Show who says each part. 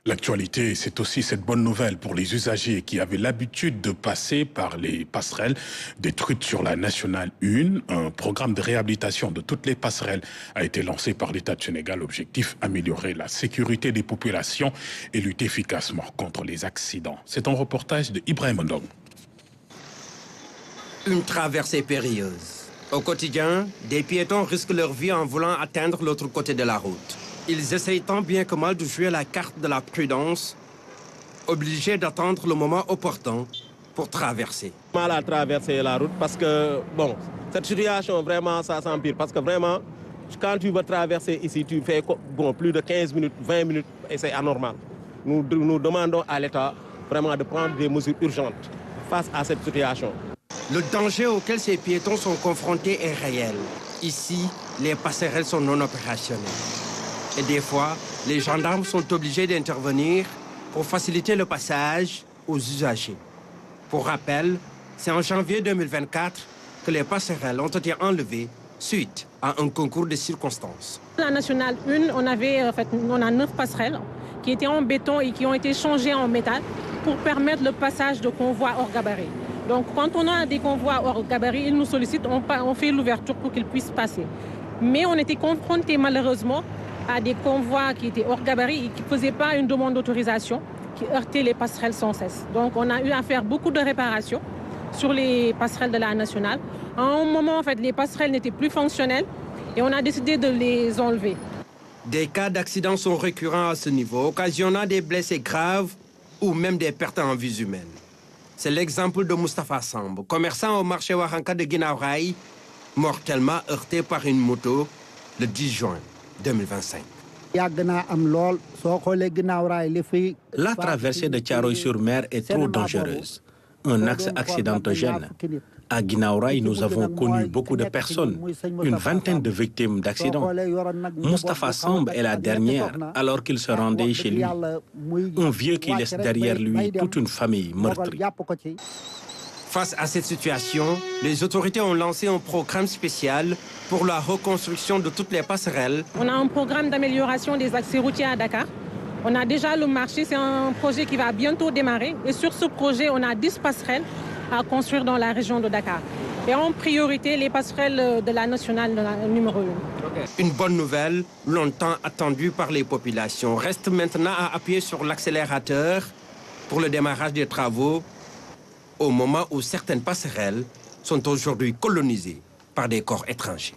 Speaker 1: L'actualité, c'est aussi cette bonne nouvelle pour les usagers qui avaient l'habitude de passer par les passerelles détruites sur la Nationale 1. Un programme de réhabilitation de toutes les passerelles a été lancé par l'État du Sénégal. Objectif, améliorer la sécurité des populations et lutter efficacement contre les accidents. C'est un reportage de Ibrahim Ndong.
Speaker 2: Une traversée périlleuse. Au quotidien, des piétons risquent leur vie en voulant atteindre l'autre côté de la route. Ils essayent tant bien que mal de jouer la carte de la prudence, obligés d'attendre le moment opportun pour traverser.
Speaker 3: Mal à traverser la route parce que, bon, cette situation, vraiment, ça s'empire. Parce que vraiment, quand tu veux traverser ici, tu fais plus de 15 minutes, 20 minutes, et c'est anormal. Nous demandons à l'État vraiment de prendre des mesures urgentes face à cette situation.
Speaker 2: Le danger auquel ces piétons sont confrontés est réel. Ici, les passerelles sont non opérationnelles. Et des fois, les gendarmes sont obligés d'intervenir pour faciliter le passage aux usagers. Pour rappel, c'est en janvier 2024 que les passerelles ont été enlevées suite à un concours de circonstances.
Speaker 4: La Nationale 1, on a 9 passerelles qui étaient en béton et qui ont été changées en métal pour permettre le passage de convois hors gabarit. Donc quand on a des convois hors gabarit, ils nous sollicitent, on fait l'ouverture pour qu'ils puissent passer. Mais on était confrontés malheureusement à des convois qui étaient hors gabarit et qui ne faisaient pas une demande d'autorisation, qui heurtaient les passerelles sans cesse. Donc on a eu à faire beaucoup de réparations sur les passerelles de la Nationale. À un moment, les passerelles n'étaient plus fonctionnelles et on a décidé de les enlever.
Speaker 2: Des cas d'accidents sont récurrents à ce niveau, occasionnant des blessés graves ou même des pertes en vies humaines. C'est l'exemple de Moustapha Samb, commerçant au marché Waranka de Guinaw Rail, mortellement heurté par une moto le 10 juin 2025.
Speaker 5: La traversée de Thiaroye-sur-Mer est trop dangereuse. Un axe accidentogène. À Guinaw Rail, nous avons connu beaucoup de personnes, une vingtaine de victimes d'accidents. Moustapha Samb est la dernière alors qu'il se rendait chez lui. Un vieux qui laisse derrière lui toute une famille meurtrie.
Speaker 2: Face à cette situation, les autorités ont lancé un programme spécial pour la reconstruction de toutes les passerelles.
Speaker 4: On a un programme d'amélioration des accès routiers à Dakar. On a déjà le marché, c'est un projet qui va bientôt démarrer. Et sur ce projet, on a 10 passerelles à construire dans la région de Dakar. Et en priorité, les passerelles de la Nationale numéro 1.
Speaker 2: Une bonne nouvelle, longtemps attendue par les populations. Reste maintenant à appuyer sur l'accélérateur pour le démarrage des travaux au moment où certaines passerelles sont aujourd'hui colonisées par des corps étrangers.